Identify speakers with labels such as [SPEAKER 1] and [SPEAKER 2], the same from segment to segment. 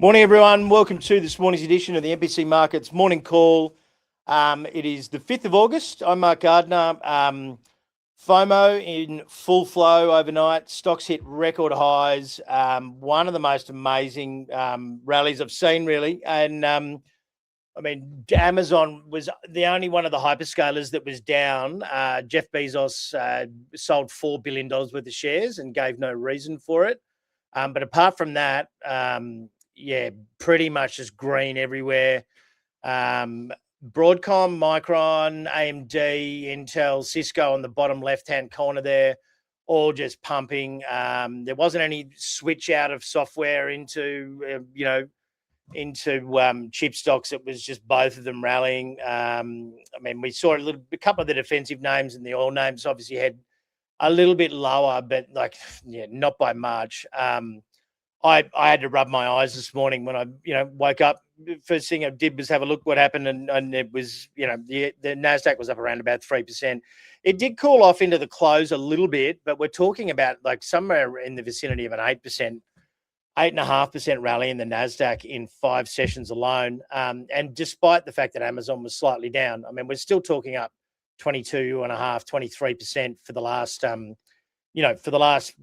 [SPEAKER 1] Morning, everyone. Welcome to this morning's edition of the MPC Markets Morning Call. It is the 5th of August. I'm Mark Gardner. FOMO in full flow overnight. Stocks hit record highs. One of the most amazing rallies I've seen, really. And Amazon was the only one of the hyperscalers that was down. Jeff Bezos sold $4 billion worth of shares and gave no reason for it. But apart from that, pretty much just green everywhere. Broadcom, Micron, AMD, Intel, Cisco on the bottom left-hand corner there, all just pumping. There wasn't any switch out of software into chip stocks. It was just both of them rallying. We saw a couple of the defensive names, and the oil names obviously had a little bit lower, but not by much. I had to rub my eyes this morning when I, woke up. First thing I did was have a look what happened, and it was, the Nasdaq was up around about 3%. It did cool off into the close a little bit, but we're talking about like somewhere in the vicinity of an 8.5% rally in the Nasdaq in 5 sessions alone. And despite the fact that Amazon was slightly down, we're still talking up 23% for the last, for the last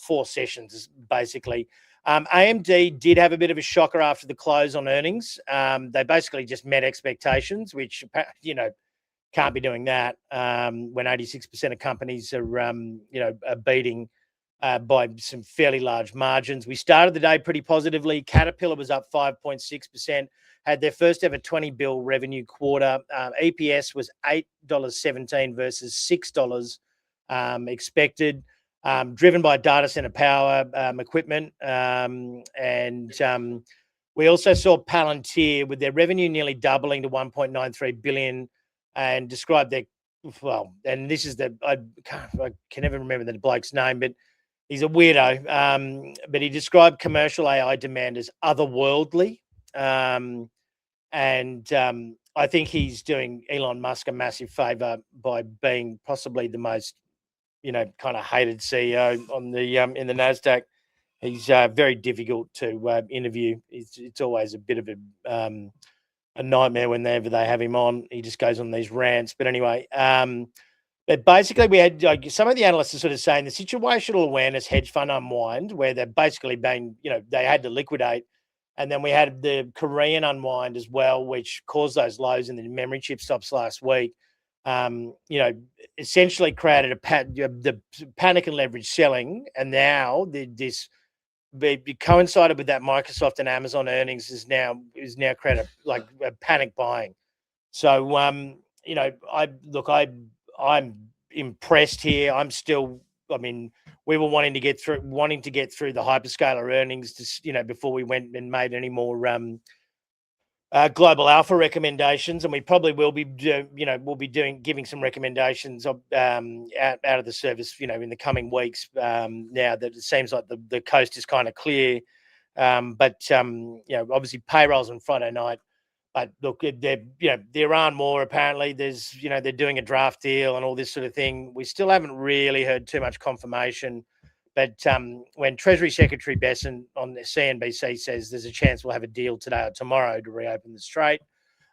[SPEAKER 1] 4 sessions, basically. AMD did have a bit of a shocker after the close on earnings. They basically just met expectations, which, can't be doing that when 86% of companies are beating by some fairly large margins. We started the day pretty positively. Caterpillar was up 5.6%, had their first ever 20 bill revenue quarter. EPS was $8.17 versus $6 expected. Driven by data center power equipment. We also saw Palantir with their revenue nearly doubling to $1.93 billion and described and this is I can never remember the bloke's name, but he's a weirdo. But he described commercial AI demand as otherworldly. I think he's doing Elon Musk a massive favor by being possibly the most kind of hated CEO on the in the Nasdaq. He's very difficult to interview. It's always a bit of a nightmare whenever they have him on. He just goes on these rants. But anyway, but basically we had some of the analysts are sort of saying the situational awareness hedge fund unwind, where they've basically been, they had to liquidate. And then we had the Korean unwind as well, which caused those lows in the memory chip stops last week. Essentially created the panic and leverage selling, and now this coincided with that Microsoft and Amazon earnings is now created like a panic buying. So I'm impressed here. I'm still. We were wanting to get through the hyperscaler earnings to before we went and made any more global alpha recommendations, and we probably will be giving some recommendations out of the service in the coming weeks, now that it seems like the coast is kind of clear. Obviously payrolls on Friday night, but look, the Iran war, apparently there's they're doing a draft deal and all this sort of thing. We still haven't really heard too much confirmation. But when Treasury Secretary Bessent on the CNBC says there's a chance we'll have a deal today or tomorrow to reopen the strait,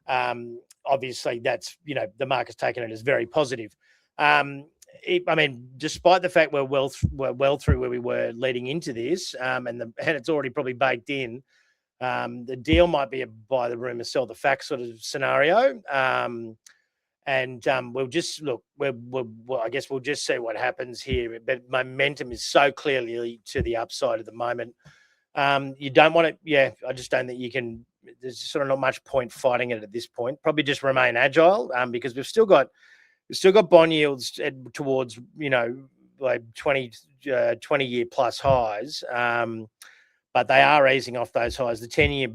[SPEAKER 1] obviously that's, the market's taken it as very positive. Despite the fact we're well through where we were leading into this, and it's already probably baked in, the deal might be a buy the rumor, sell the facts sort of scenario. We'll just look. I guess we'll just see what happens here. But momentum is so clearly to the upside at the moment. You don't want to. Yeah, I just don't think you can. There's sort of not much point fighting it at this point. Probably just remain agile, because we've still got bond yields towards like 20-year plus highs. But they are easing off those highs. The 10-year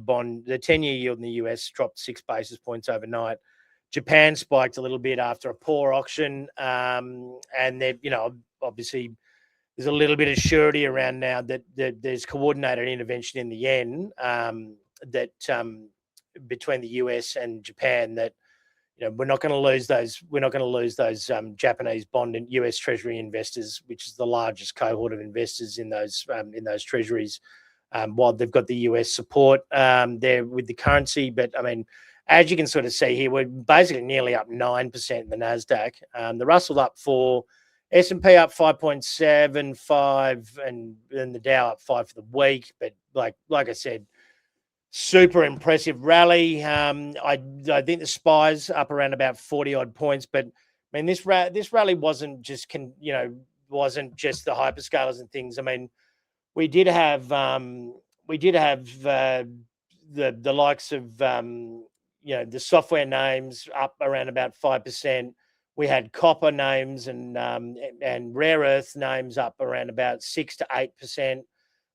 [SPEAKER 1] yield in the US dropped 6 basis points overnight. Japan spiked a little bit after a poor auction, and then obviously there's a little bit of surety around now that there's coordinated intervention in the yen between the US and Japan, that we're not going to lose those. We're not going to lose those Japanese bond and US Treasury investors, which is the largest cohort of investors in those treasuries. while they've got the US support there with the currency. But I mean, as you can sort of see here, we're basically nearly up 9% in the Nasdaq. The Russell up 4, S&P up 5.75, and then the Dow up 5 for the week. But like I said, super impressive rally. I think the SPY's up around about 40 odd points, but I mean this rally wasn't just wasn't just the hyperscalers and things. I mean, we did have the likes of the software names up around about 5%. We had copper names and rare earth names up around about 6 to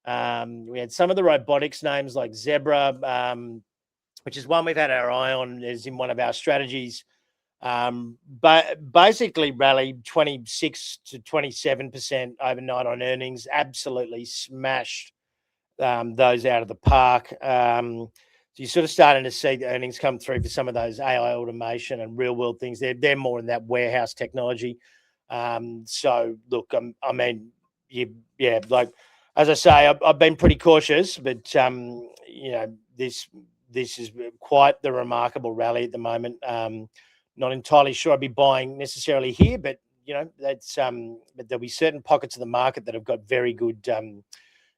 [SPEAKER 1] 8%. We had some of the robotics names like Zebra, which is one we've had our eye on, is in one of our strategies. But basically rallied 26 to 27% overnight on earnings. Absolutely smashed those out of the park. So you're sort of starting to see the earnings come through for some of those AI automation and real world things. They're more in that warehouse technology. So look, I mean, like as I say, I've been pretty cautious, but this is quite the remarkable rally at the moment. Not entirely sure I'd be buying necessarily here, but that's but there'll be certain pockets of the market that have got very good,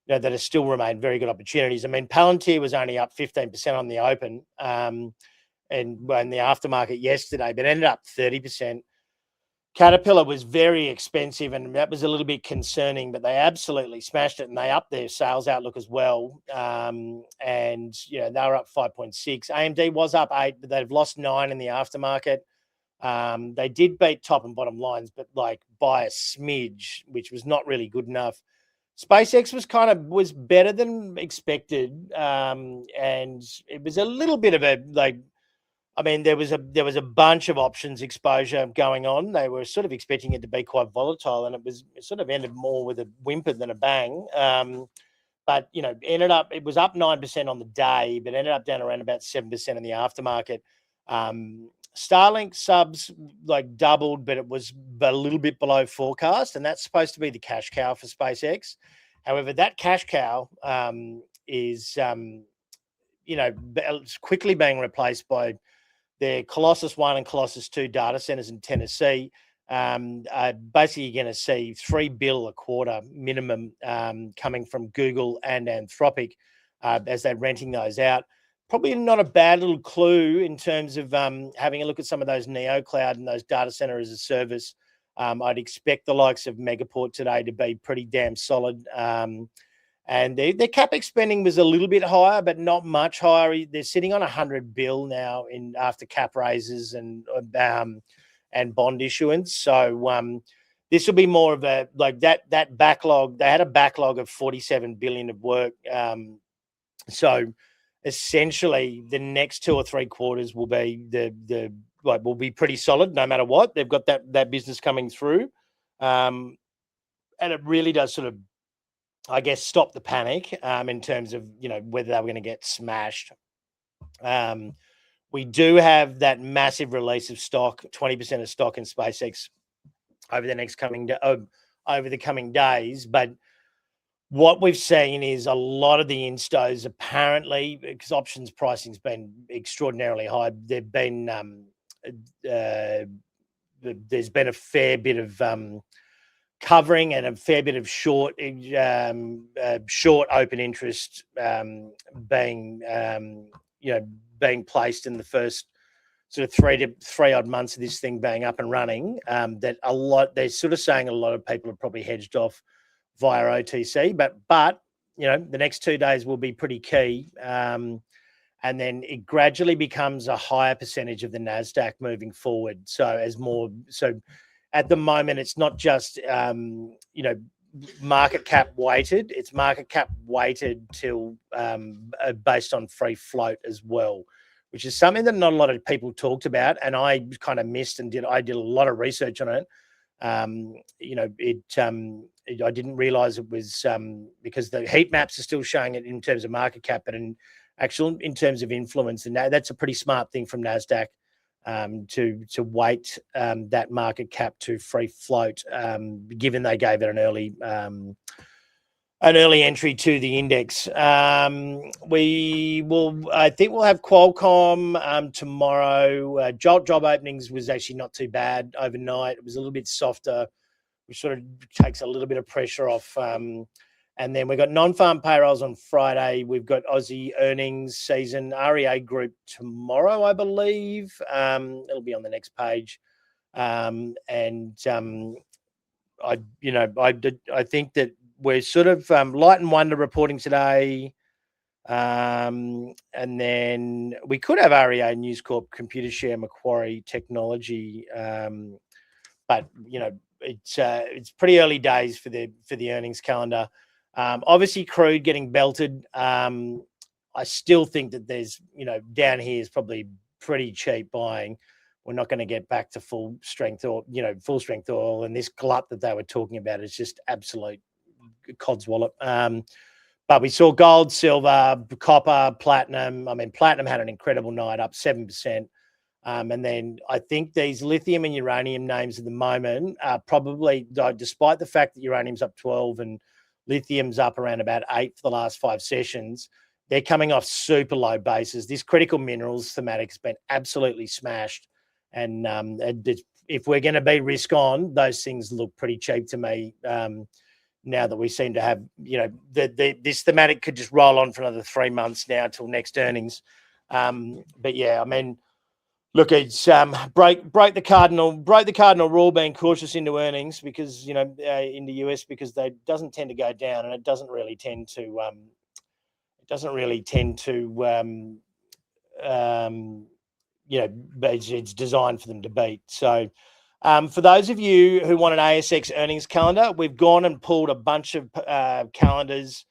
[SPEAKER 1] that have still remain very good opportunities. I mean, Palantir was only up 15% on the open, and in the aftermarket yesterday, but ended up 30%. Caterpillar was very expensive, and that was a little bit concerning, but they absolutely smashed it, and they upped their sales outlook as well. And they were up 5.6. AMD was up 8, but they've lost 9 in the aftermarket. They did beat top and bottom lines, but like by a smidge, which was not really good enough. SpaceX was better than expected, and it was a little bit of a I mean, there was a bunch of options exposure going on. They were sort of expecting it to be quite volatile, and it sort of ended more with a whimper than a bang. But it was up 9% on the day, but ended up down around about 7% in the aftermarket. Starlink subs doubled, but it was a little bit below forecast, and that's supposed to be the cash cow for SpaceX. However, that cash cow is quickly being replaced by their Colossus 1 and Colossus 2 data centers in Tennessee. Basically, you're going to see $3 billion a quarter minimum coming from Google and Anthropic as they're renting those out. Probably not a bad little clue in terms of having a look at some of those neo cloud and those data center as a service. I'd expect the likes of Megaport today to be pretty damn solid. And their capex spending was a little bit higher, but not much higher. They're sitting on $100 billion now after cap raises and bond issuance. So this will be more of a that backlog. They had a backlog of $47 billion of work. So essentially, the next 2 or 3 quarters will be will be pretty solid no matter what. They've got that business coming through, and it really does sort of, I guess, stop the panic in terms of whether they were going to get smashed. We do have that massive release of stock, 20% of stock in SpaceX over the coming days. But what we've seen is a lot of the instos apparently, because options pricing's been extraordinarily high, there's been a fair bit of covering and a fair bit of short open interest being placed in the first sort of 3 odd months of this thing being up and running. They're sort of saying a lot of people are probably hedged off via OTC, but the next 2 days will be pretty key. And then it gradually becomes a higher percentage of the Nasdaq moving forward. So at the moment, it's not just market cap weighted; it's market cap weighted till based on free float as well, which is something that not a lot of people talked about, and I kind of missed and I did a lot of research on it. I didn't realize it was because the heat maps are still showing it in terms of market cap, but in terms of influence, and that's a pretty smart thing from Nasdaq. To weight that market cap to free float, given they gave it an an early entry to the index. I think we'll have Qualcomm tomorrow. Jolt job openings was actually not too bad overnight. It was a little bit softer, which sort of takes a little bit of pressure off. And then we've got non-farm payrolls on Friday. We've got Aussie earnings season, REA Group tomorrow, I believe. It'll be on the next page. I think that we're sort of Light and Wonder reporting today. And then we could have REA, News Corp, Computershare, Macquarie, Technology. But it's pretty early days for the earnings calendar. Obviously, crude getting belted. I still think that there's, down here is probably pretty cheap buying. We're not going to get back to full strength oil, and this glut that they were talking about is just absolute codswallop. But we saw gold, silver, copper, platinum. I mean, platinum had an incredible night, up 7%. And then I think these lithium and uranium names at the moment are probably, despite the fact that uranium's up 12 and lithium's up around about 8 for the last 5 sessions, they're coming off super low bases. This critical minerals thematic has been absolutely smashed. And if we're going to be risk on, those things look pretty cheap to me. Now that we seem to have, this thematic could just roll on for another 3 months now till next earnings. But yeah, I mean, look, it's broke the cardinal rule, being cautious into earnings because in the US, because they doesn't tend to go down, and it doesn't really tend to but it's designed for them to beat. So for those of you who want an ASX earnings calendar, we've gone and pulled a bunch of calendars,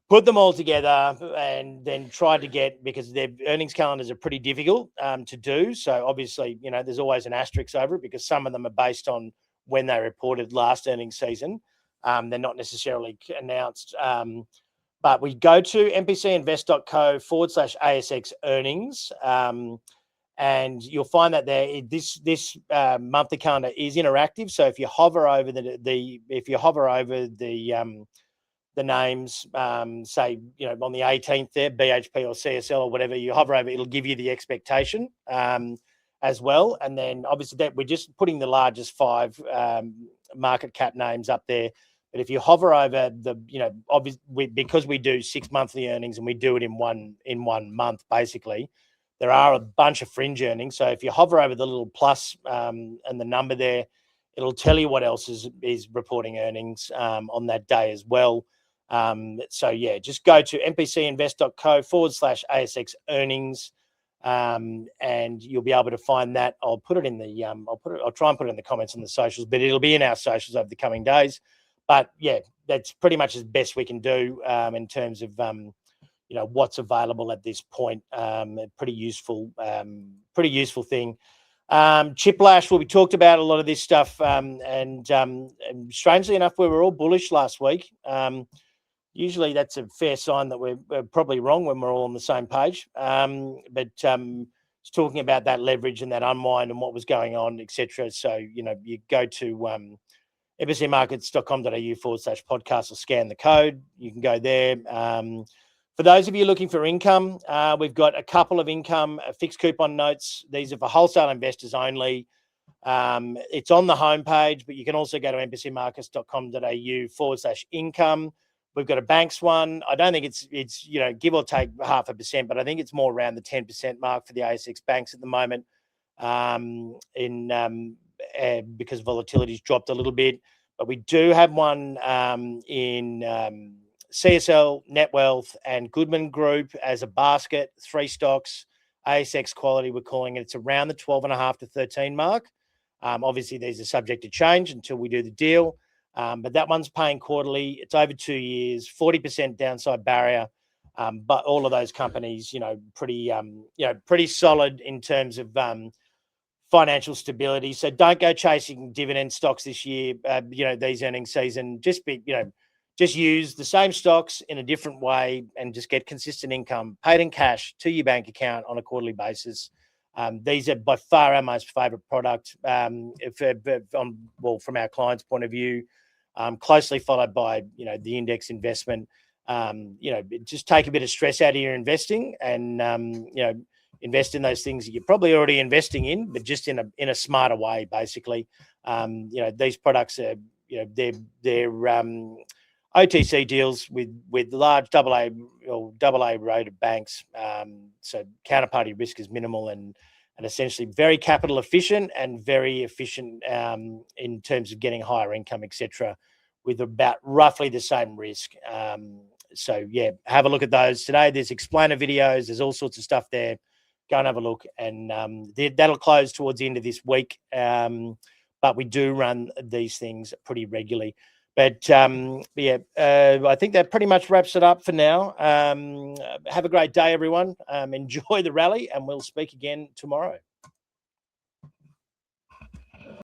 [SPEAKER 1] put them all together, and then tried to get, because their earnings calendars are pretty difficult to do. So obviously, there's always an asterisk over it because some of them are based on when they reported last earnings season. They're not necessarily announced. But we go to npcinvest.co/ASX earnings. And you'll find that this monthly calendar is interactive. So if you hover over the names, say on the 18th there, BHP or CSL or whatever, you hover over, it'll give you the expectation as well. And then obviously that we're just putting the largest 5 market cap names up there. But if you hover over obviously because we do 6 monthly earnings and we do it in one month basically. There are a bunch of fringe earnings. So if you hover over the little plus and the number there, it'll tell you what else is reporting earnings on that day as well. So yeah, just go to npcinvest.co/ASX earnings, and you'll be able to find that. I'll put it in the I'll try and put it in the comments on the socials, but it'll be in our socials over the coming days. But yeah, that's pretty much as best we can do in terms of what's available at this point. Pretty useful thing. Chiplash, well, we talked about a lot of this stuff, and strangely enough, we were all bullish last week. Usually that's a fair sign that we're probably wrong when we're all on the same page. But it's talking about that leverage and that unwind and what was going on, etc. So, you go to fbcmarkets.com.au/podcast or scan the code. You can go there. For those of you looking for income, we've got a couple of income fixed coupon notes. These are for wholesale investors only. It's on the homepage, but you can also go to npcmarkets.com.au/income. We've got a banks one. I don't think it's give or take 0.5%, but I think it's more around the 10% mark for the ASX banks at the moment. Because volatility's dropped a little bit, but we do have one in CSL, Netwealth, and Goodman Group as a basket, 3 stocks, ASX quality. We're calling it. It's around the 12.5 to 13 mark. Obviously, these are subject to change until we do the deal. But that one's paying quarterly. It's over 2 years, 40% downside barrier. But all of those companies, pretty solid in terms of financial stability. So don't go chasing dividend stocks this year. These earnings season, just use the same stocks in a different way and just get consistent income paid in cash to your bank account on a quarterly basis. These are by far our most favorite product from our clients' point of view. closely followed by, the index investment. Just take a bit of stress out of your investing and, invest in those things that you're probably already investing in, but just in a smarter way, basically. These products are, they're OTC deals with large AA or AA rated banks. So counterparty risk is minimal and essentially very capital efficient and very efficient in terms of getting higher income, etc., with about roughly the same risk. So yeah, have a look at those today. There's explainer videos. There's all sorts of stuff there. Go and have a look, and that'll close towards the end of this week. But we do run these things pretty regularly. But yeah, I think that pretty much wraps it up for now. Have a great day, everyone. Enjoy the rally, and we'll speak again tomorrow.